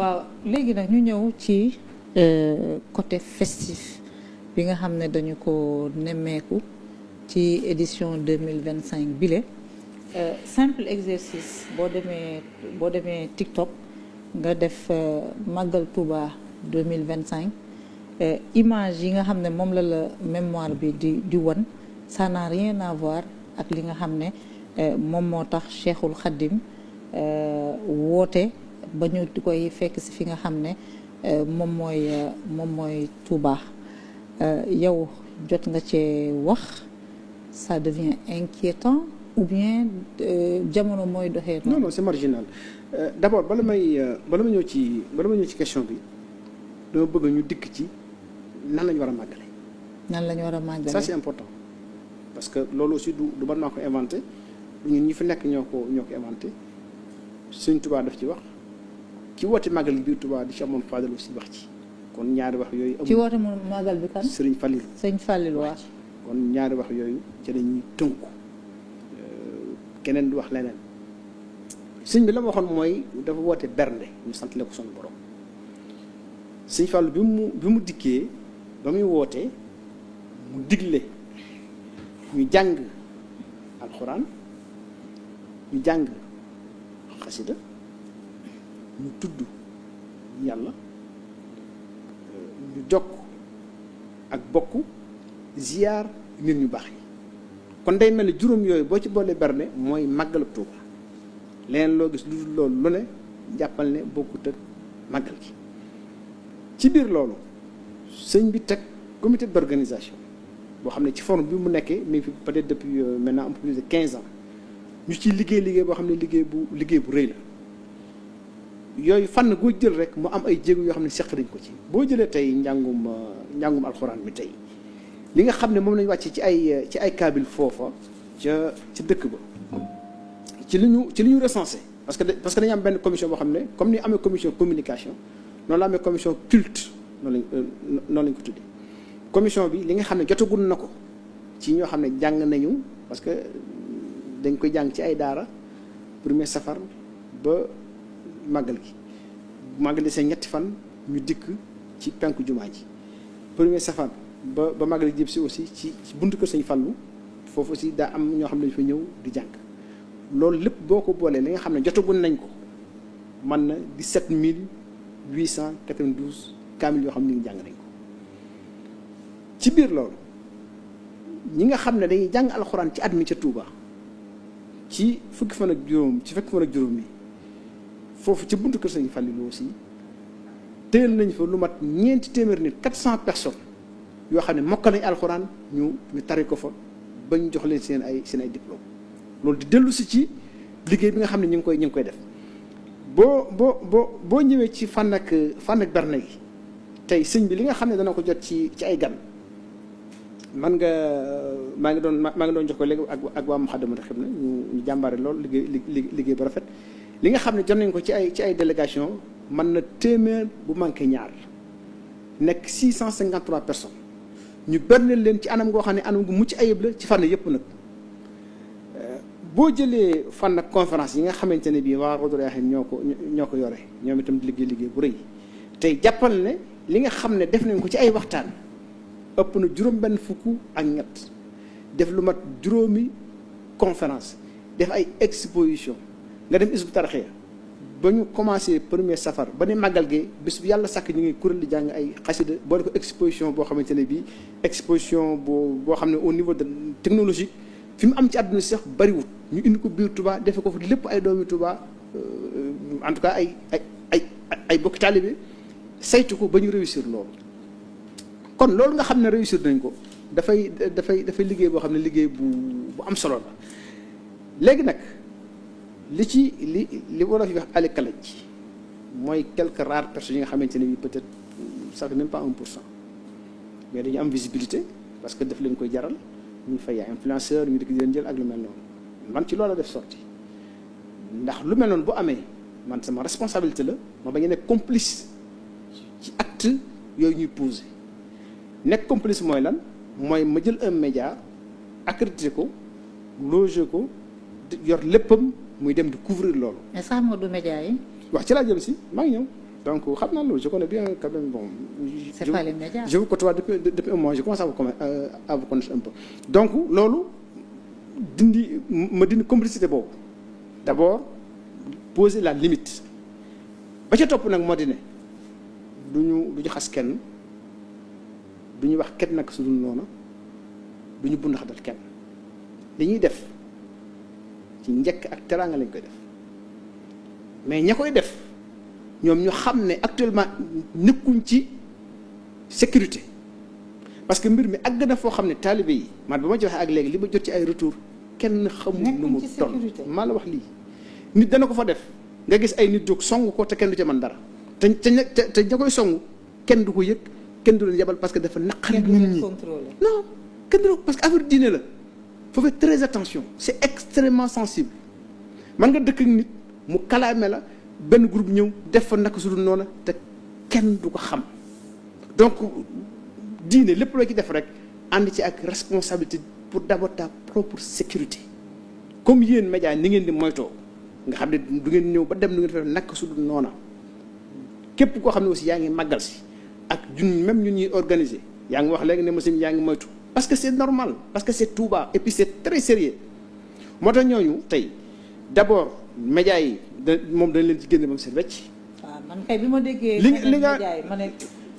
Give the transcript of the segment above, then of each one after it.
waaw léegi nag ñu ñëw ci côté festif bi nga xam ne dañu ko nemmeeku ci édition 2025 bile simple exercice boo demee TikTok nga def Magal Touba 2025 image yi nga xam ne moom la mémoire bi di wan ça n'a rien à voir ak li nga xam ne moom moo tax Cheikhul Khadim woote ba ñu koy fekk si fi nga xam ne moom mooy Touba yow jot nga cee wax ça devient inquiétant ou bien jamono mooy doxee. non c'est marginal d'abord bala ma ñëw ci question bi dama bëgg ñu dikk ci nan la ñu war a màggale. nan la ñu war a màggale ça c'est important parce que loolu aussi du man maa ko inventé ñun ñi fi nekk ñoo ko inventé Sëñ Touba daf ci wax ci woote màggal biir Touba di ci amoon Fadal aussi wax ci kon ñaari wax yooyu. ci woote mu màggal bi kan. Sëriñ Fallil Sëñ Fallil wax kon ñaari wax yooyu ci lañuy tënku keneen di wax leneen sëñ bi la ma waxoon mooy dafa woote bernde ñu sant le ko son borom Sëñ Fallu bi mu dikkee ba muy wootee mu digle ñu jàng alxuraan ñu jàng xasida ñu tudd yàlla ñu jokk ak bokk ziyaar nit ñu baax yi kon day mel ni juróom yooyu boo ci boolee berne mooy màggal Tuuba leneen loo gis lu dul loolu lu ne jàppal ne bokkut ak màggal gi ci biir loolu sëñ bi teg comité d'organisation boo xam ne ci forme bi mu nekkee mi ngi fi peut-être depuis maintenant un peu plus de 15 ans ñu ciy liggéey boo xam ne liggéey bu rëy la yooyu fànn goo jël rek mu am ay jéego yoo xam ne seq nañ ko ci boo jëlee tey njàngum alxuraan bi tey li nga xam ne moom lañu wàcce ci ay kaabil foofa ca dëkk ba ci li ñu recensé parce que dañu am benn commission boo xam ne comme ni amee commission communication noonu la amee commission culte noonu lañ ko tuddee commission bi li nga xam ne jotagul na ko ci ñoo xam ne jàng nañu parce que dañ koy jàng ci ay daara premier safar ba màggal gi màggal gi seen ñetti fan ñu dikk ci penku jumaa ji premier safar ba màggal gi jëm si aussi ci buntu kër Sëñ Fallu foofu aussi daa am ñoo xam ne dañu fa ñëw di jàng loolu lépp boo ko boolee li nga xam ne jotagul nañ ko mën na 17 892 kaamil yoo xam ne ñu jàng nañ ko ci biir loolu ñi nga xam ne dañuy jàng alxuraan ci at mi ca Touba ci fukki fan ak juróom yi foofu ci buntu kër Sëñ Fallu aussi téyel nañ fa lu mat 400 personnes yoo xam ne mokkal nañ alxuraan ñu tari ko fa ba ñu jox leen seen ay diplôme loolu di dellu si ci liggéey bi nga xam ne ñu ngi koy def boo ñëwee ci fànn ak berne gi tey sëñ bi li nga xam ne dana ko jot ci ay gan maa ngi doon jox ko léegi ak waa Moukhaddamatoul Khidma ñu jàmbaare lool liggéey ba rafet li nga xam ne jot nañ ko ci ay délégation mën na téeméer bu manqué ñaar nekk 653 personnes ñu berneel leen ci anam goo xam ne anam gu mucc ayib la ci fànn yëpp nag boo jëlee fànn ak conférence yi nga xamante ne bii waa Rawdu Rayaahiin ñoo ko yore ñoom itam di liggéey bu rëy tey jàppal ne li nga xam ne def nañ ko ci ay waxtaan ëpp na juróom-benn fukk ak ñett def lu mat juróomi conférence def ay exposition nga dem Hizbut Tarqiyyah ba ñu commencé premier safar ba ne màggal gi bis bu yàlla sàkk ñu ngi kuréel di jàng ay xasida boole ko exposition boo xamante ne bii exposition boo xam ne au niveau de technologique fi mu am ci àdduna si sax bariwut ñu indi ko biir Touba defe ko fa lépp ay doomi Touba en tout cas ay bokki taalibe saytu ko ba ñu réussir loolu kon loolu nga xam ne réussir nañ ko dafay liggéey boo xam ne liggéey bu am solo la léegi nag li wolof yi wax alikalaj mooy quelques rares personnes yi nga xamante ne bi peut-être ça fait même pas 1%, mais dañu am visibilité parce que daf leen koy jaral ñu fay ay influenceur ñu dikk di leen jël ak lu mel noonu man ci loolu def sorti ndax lu mel noonu bu amee man sama responsabilité la ma bañ a nekk complice ci acte yooyu ñuy posé nekk complice mooy lan mooy ma jël un média accrédité ko loger ko yor léppam muy dem di couvrir loolu. mais sax moo du média yi. wax ci laa jëm si maa ngi ñëw donc xam naa loolu je connais bien quand même bon. c'est pas les médias. Je vous côtoie depuis un mois je commence à vous connaître un peu donc loolu dindi complicité boobu d'abord poser la limite ba ca topp nag moo di ne du ñu xas kenn du ñu wax kenn nag su dul noonu du ñu bund xatal kenn li ñuy def ci njëkk ak teraanga lañ koy def mais ña koy def ñoom ñu xam ne actuellement nekkuñ ci sécurité parce que mbir mi àgg na foo xam ne taalibe yi man ba ma joxe ak léegi li ma jot ci ay retour kenn xamul nu mu toll maa la wax lii nit dana ko fa def nga gis ay nit jóg song ko te kenn du ca mën dara te ña koy song kenn du ko yëg kenn du leen yabal parce que dafa naqari nit ñi non kenn du parce que affaire diine la faut faire très attention c'est extrêmement sensible man nga dëkk ak nit mu kalaame la benn groupe ñëw def fa naka su dul noonu te kenn du ko xam donc diine lépp loo ci def rek ànd ci ak responsabilité pour d'abord ta propre sécurité comme yéen média ni ngeen di moytoo nga xam ne du ngeen ñëw ba dem du ngeen def naka su dul noona képp koo xam ne aussi yaa ngi màggal si ak même ñun ñuy organiser yaa ngi wax léegi ne monsieur yaa ngi moytu parce que c'est normal parce que c'est Touba et puis c'est très sérieux moo tax ñooñu tey d'abord média yi moom dañ leen ci génne ba mu set wecc. waaw man kay bi ma déggee. li nga ma ne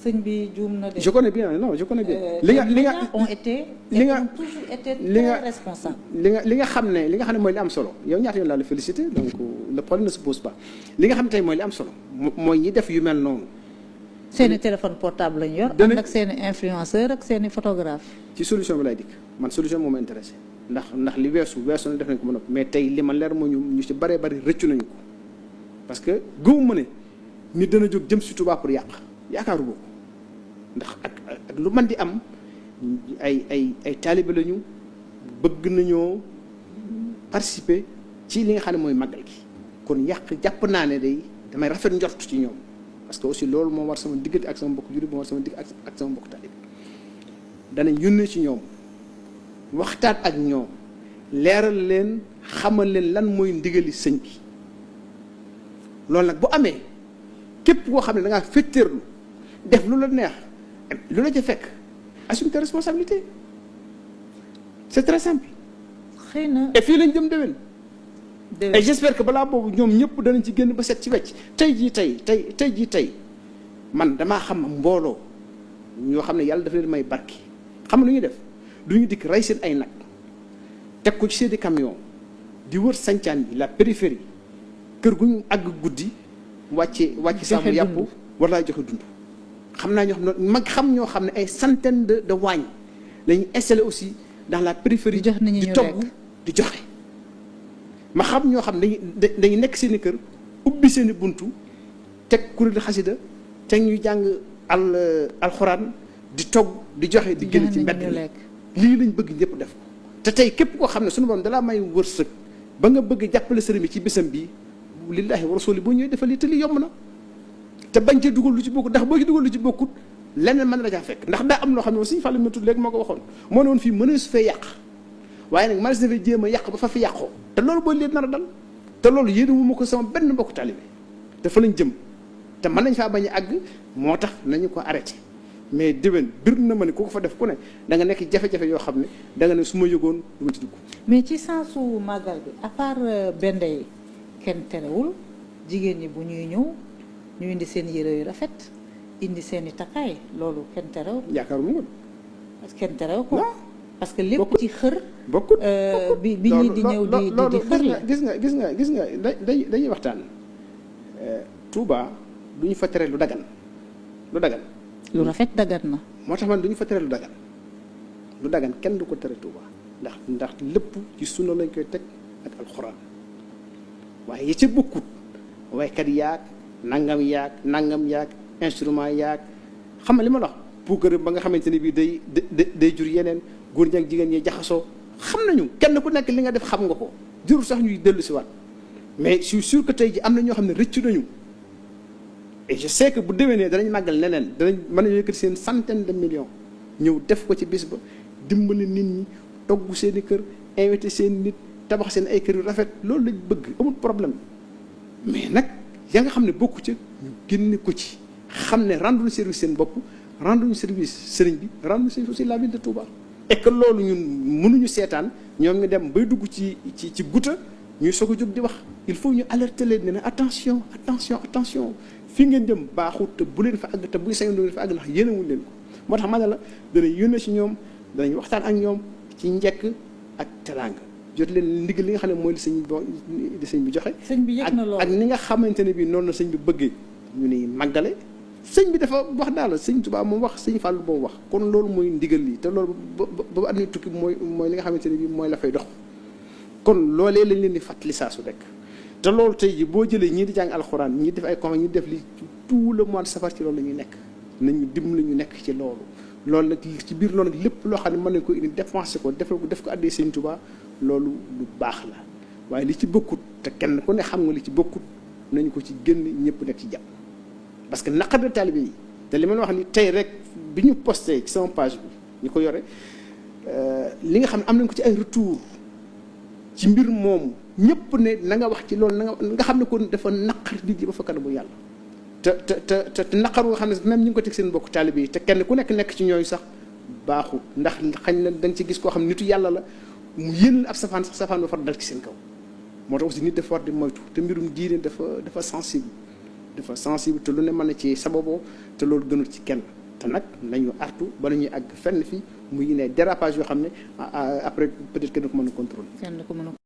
sëñ bi juum na de. je connais bien non je connais bien. li nga ont été. li nga ont toujours été très responsables. li nga xam ne mooy li am solo yow ñaata yoon laa la féliciter donc le problème ne se pose pas li nga xam ne tey mooy li am solo mooy ñi def yu mel noonu. seeni téléphone portable lañ yor. ànd ak seeni influenceur ak seeni photographe. ci solution bi lay dikk man solution moo ma intéressé ndax li weesu na def nañ ko ba noppi mais tey li ma leer moo ñu ci bëree bëri rëccu nañu ko parce que gëmu ma ne nit dana jóg jëm si Touba pour yaakaaru boobu ndax ak lu man di am ay taalibe lañu bëgg nañoo participer ci li nga xam ne mooy màggal gi kon jàpp naa ne day damay rafet njort ci ñoom parce que aussi loolu moo war sama diggante ak sama mbokk juri moo war sama digg ak sama mbokk taalibe danañ yónnee ci ñoom waxtaan ak ñoom leeral leen xamal leen lan mooy ndigali sëñ bi loolu nag bu amee képp koo xam ne da ngaa féttéerlu def lu la neex lu la ca fekk assume tes responsabilités c'est très simple. xëy na et fii lañ jëm déwén. et j'espère que balaa boobu ñoom ñëpp danañ ci génn ba set ci wecc tey jii man damaa xam mbooloo ñoo xam ne yàlla dafa leen may barki xam lu ñuy def du ñu dikk rey seen ay nag teg ko ci seeni camion di wër sancaan bi la périphérie kër gu ñu àgg guddi wàcce saamu yàpp wala joxe dund xam naa ñoo xam ne mag xam ñoo xam ne ay centaine de waañ la ñuy installé aussi dans la périphérie di togg di joxe ma xam ñoo xam ne dañuy nekk seen i kër ubbi seen i buntu teg kuréel xasida teg ñuy jàng alxuraan di togg di joxe di génn ci mbedd lii lañ bëgg ñëpp def ko te tey képp koo xam ne suñu borom dalaa may wërsëg ba nga bëgg jàppale sëriñ bi ci bésam bii lillahi wa rasuli boo ñëwee defal lii te lii yomb na te bañ cee dugal lu ci bokkut ndax boo ci dugal lu ci bokkut leneen mën na la caa fekk ndax daa am loo xam ne aussi fàlle ma tudd léegi moo ko waxoon moo ne woon fii mënees fee yàq waaye nag mënees na fee jéem a yàq ba fa fi yàqoo te loolu booy leen nar a dal te loolu yéene wu ma ko sama benn mbokku taalibe te fa lañ jëm te mën nañ faa bañ a àgg moo tax nañu ko arrêté mais déwén bir na ma ne ku ko fa def ku ne da nga nekk jafe-jafe yoo xam ne da nga ne su ma yëgoon du ma ci dugg. mais ci sensu màggal bi à part bende yi kenn terewul jigéen ñi bu ñuy ñëw ñu indi seen yére yu rafet indi seen i takkaay loolu kenn terew. yaakaaruma ko. parce que kenn terew ko. parce que lépp ci xër. bokkut bi ñi di ñëw di xër la. gis nga dañuy waxtaan. Touba du ñu fa tere lu dagan. lu rafet dagan na. moo tax man du ñu fa tere lu dagan kenn du ko tere Touba ndax lépp ci sunna lañ koy teg ak alxuraan waaye yi ca bokkut waykat yaag nangam yaag instrument yaag xam nga li ma la wax puukare ba nga xamante ne bii day jur yeneen góor ñi ak jigéen ñi jaxasoo xam nañu kenn ku nekk li nga def xam nga ko jurul sax ñuy dellu si waat mais je suis sûr que tey ji am na ñoo xam ne rëccu nañu et je sais que bu déwénee danañ màggal neneen danañ mën nañu yëkkati seen centaine de millions ñëw def ko ci bis ba dimbali nit ñi togg seen i kër invité seen nit tabax seen ay kër yu rafet loolu lañ bëgg amul problème mais nag yaa nga xam ne bokku ci ñu génne ko ci xam ne rendre service seen bopp rendre ñu service sëriñ bi rendre service aussi la ville de Touba. et que loolu ñun mënuñu seetaan ñoom ñu dem bay dugg ci guta ñuy soog a jóg di wax il faut ñu alerter leen ne attention fii ngeen jëm baaxut te bu leen fa àgg te buy sañoon du leen fa àgg ndax yéenewuñ leen ko moo tax ma ne la danañ yónnee ci ñoom danañ waxtaan ak ñoom ci njëkk ak teraanga jot leen ndigal li nga xam ne mooy li sëñ bi joxe. sëñ bi yëg na loolu ak ni nga xamante ne bii noonu la sëñ bi bëggee ñu ni màggale. sëñ bi dafa wax daal sëñ Tuubaa moom wax sëñ Fàllu moom wax kon loolu mooy ndigal lii te loolu ba at mi tukki mooy li nga xamante ne bii mooy la fay dox kon loolee lañ leen di fàttali saa su nekk te loolu tey ji boo jëlee ñii di jàng alxuraan ñii def ay conférence ñi def li tout le mois de safar ci loolu la ñuy nekk nañu dimbali ñu nekk ci loolu nag ci biir loolu nag lépp loo xam ne mën nañ ko indi dépensé ko def ko addee sëñ Tuubaa loolu lu baax la waaye li ci bokkut te kenn ku ne xam nga li ci bokkut nañu ko ci génn ñëpp nekk ci jàpp parce que naqar na taalibe yi te li ma wax ni tey rek bi ñu posté ci sama page bi ñu ko yore li nga xam ne am nañ ko ci ay retour ci mbir moomu ñëpp ne na nga wax ci loolu nga xam ne kon dafa naqar nit yi ba fa kanamu yàlla te naqar nga xam ne même ñu ngi ko teg seen bokk taalibe yi te kenn ku nekk ci ñooyu sax baaxul ndax xañ na da nga ci gis koo xam ne nitu yàlla la mu yéen ab safaan sax safaan ba far dal ci seen kaw moo tax aussi nit dafa war di moytu te mbirum diine dafa sensible te lu ne mën na ci sababoo te loolu gënul ci kenn te nag nañu artu bala ñuy àgg fenn fi muy ne dérapage yoo xam ne après peut-être kenn ko mën a contrôler